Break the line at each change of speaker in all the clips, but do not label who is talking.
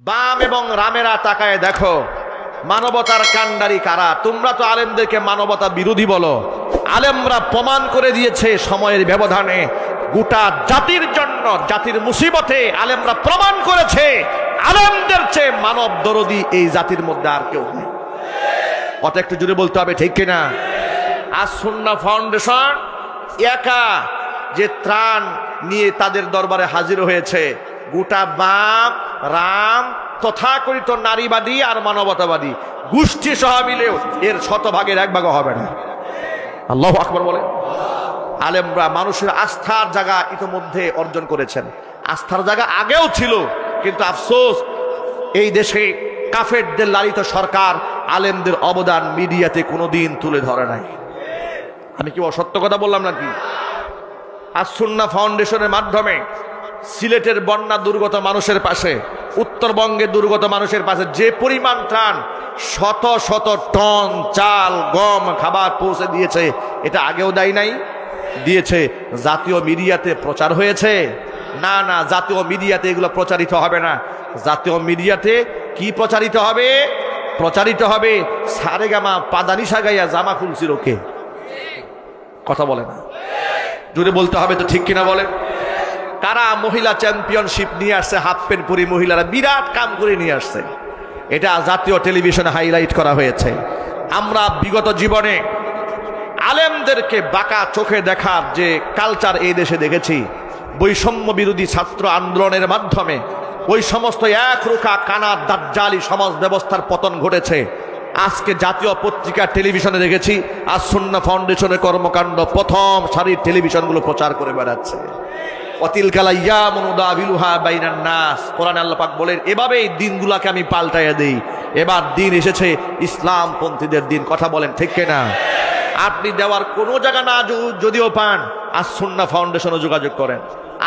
বাম এবং রামেরা তাকায় দেখো মানবতার কাণ্ডারি কারা। তোমরা তো আলেমদেরকে মানবতা বিরোধী বলো, আলেমরা প্রমাণ করে দিয়েছে সময়ের ব্যবধানে গোটা জাতির জন্য, জাতির মুসিবতে আলেমরা প্রমাণ করেছে আলেমদের চেয়ে মানব দরদি এই জাতির মধ্যে আর কেউ নেই। কথা একটু জুড়ে বলতে হবে, ঠিক কিনা? আজ সুন্নাহ ফাউন্ডেশন একা যে ত্রাণ নিয়ে তাদের দরবারে হাজির হয়েছে, গোটা বাম রাম তথাকথিত নারীবাদী আর মানবতাবাদী গোষ্ঠী সহ মিলেও এর শতভাগের এক ভাগও হবে না। আল্লাহু আকবার বলে। আলেমরা মানুষের আস্থার জায়গা ইতিমধ্যে অর্জন করেছেন। আস্থার জায়গা আগেও ছিল, কিন্তু আফসোস এই দেশে কাফেরদের লালিত সরকার আলেমদের অবদান মিডিয়াতে কোনোদিন তুলে ধরে নাই। আমি কি অসত্য কথা বললাম নাকি? আজ সুন্নাহ ফাউন্ডেশনের মাধ্যমে সিলেটের বন্যা দুর্গত মানুষের পাশে, উত্তরবঙ্গে দুর্গত মানুষের পাশে যে পরিমাণ ত্রাণ, শত শত টন চাল গম খাবার পৌঁছে দিয়েছে, এটা আগেও দেয় নাই? দিয়েছে। জাতীয় মিডিয়াতে প্রচার হয়েছে? না না, জাতীয় মিডিয়াতে এগুলো প্রচারিত হবে না। জাতীয় মিডিয়াতে কি প্রচারিত হবে? প্রচারিত হবে সারেগামা পাদানিসা গাইয়া জামা খুলছিল কে? কথা বলে না, জুড়ে বলতে হবে তো, ঠিক কিনা বলে? কারা মহিলা চ্যাম্পিয়নশিপ নিয়ে আসছে, হাফ প্যান্ট পরি মহিলারা বিরাট কাম করে নিয়ে আসছে, এটা জাতীয় টেলিভিশনে হাইলাইট করা হয়েছে। আমরা বিগত জীবনে আলেমদেরকে বাঁকা চোখে দেখার যে কালচার এই দেশে দেখেছি, বৈষম্য বিরোধী ছাত্র আন্দোলনের মাধ্যমে ওই সমস্ত একরোখা কানা দাজ্জালি সমাজ ব্যবস্থার পতন ঘটেছে। আজকে জাতীয় পত্রিকা টেলিভিশনে দেখেছি আজ সুন্নাহ ফাউন্ডেশনের কর্মকাণ্ড প্রথম সারির টেলিভিশনগুলো প্রচার করে বেড়াচ্ছে। অতিলকাল আইয়ামুন উদাবিলুহা বাইনান নাস, কোরআনে আল্লাহ পাক বলেন এভাবেই দিনগুলোকে আমি পাল্টাইয়া দেই। এবার দিন এসেছে ইসলামপন্থীদের দিন। কথা বলেন, ঠিক কিনা? আপনি দেওয়ার কোনো জায়গা না যদিও পান, আজ সুন্নাহ ফাউন্ডেশনে যোগাযোগ করেন।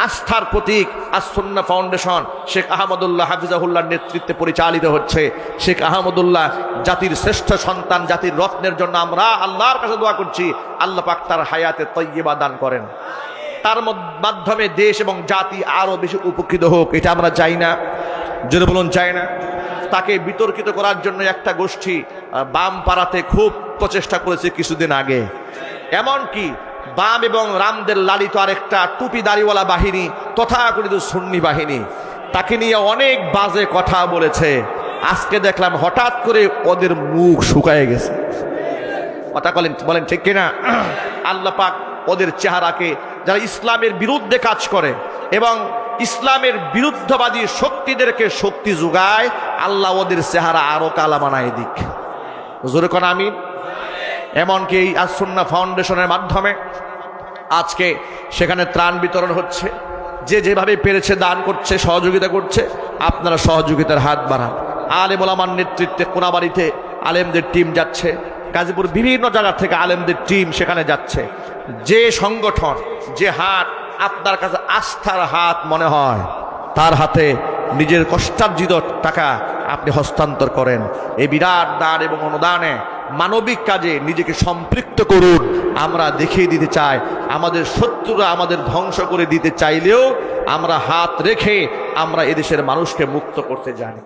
আস্থার প্রতীক আজ সুন্নাহ ফাউন্ডেশন শেখ আহমদুল্লাহ হাফিজাহুল্লাহর নেতৃত্বে পরিচালিত হচ্ছে। শেখ আহমদুল্লাহ জাতির শ্রেষ্ঠ সন্তান, জাতির রত্নের জন্য আমরা আল্লাহর কাছে দোয়া করছি আল্লাহ পাক তার হায়াতে তয়্যিবা দান করেন, তার মাধ্যমে দেশ এবং জাতি আরো বেশি উপকৃত হোক। এটা আমরা চাই না? যদি বলুন চাই না। তাকে বিতর্কিত করার জন্য একটা গোষ্ঠী বাম পাড়াতে খুব প্রচেষ্টা করেছে কিছুদিন আগে। এমনকি বাম এবং রামদের লালিত আরেকটা টুপি দাড়িওয়ালা বাহিনী, তথাকথিত সুন্নি বাহিনী, তাকে নিয়ে অনেক বাজে কথা বলেছে। আজকে দেখলাম হঠাৎ করে ওদের মুখ শুকায় গেছে। কথা বলেন, ঠিক কিনা? আল্লাহ পাক ওদের চেহারাকে, যারা ইসলামের বিরুদ্ধে কাজ করে এবং ইসলামের বিরুদ্ধবাদী শক্তিদেরকে শক্তি যোগায়, আল্লাহ ওদের চেহারা আরো কালা বানায় দিক। জোরে কোন আমিন। এমনকি এই আজ সুন্নাহ ফাউন্ডেশনের মাধ্যমে আজকে সেখানে ত্রাণ বিতরণ হচ্ছে। যে যেভাবে পেরেছে দান করছে, সহযোগিতা করছে। আপনারা সহযোগিতার হাত বাড়ান। আলেম ওলামার নেতৃত্বে কোনাবাড়িতে আলেমদের টিম যাচ্ছে, গাজীপুর বিভিন্ন জায়গা থেকে আলেমদের টিম সেখানে যাচ্ছে। যে সংগঠন, যে হাত আপনার কাছে আস্থার হাত মনে হয়, তার হাতে নিজের কষ্টার্জিত টাকা আপনি হস্তান্তর করেন। এই বিরাট দান এবং অনুদানে মানবিক কাজে নিজেকে সম্পৃক্ত করুন। আমরা দেখিয়ে দিতে চাই, আমাদের শত্রুরা আমাদের ধ্বংস করে দিতে চাইলেও আমরা হাত রেখে আমরা এদেশের মানুষকে মুক্ত করতে জানি।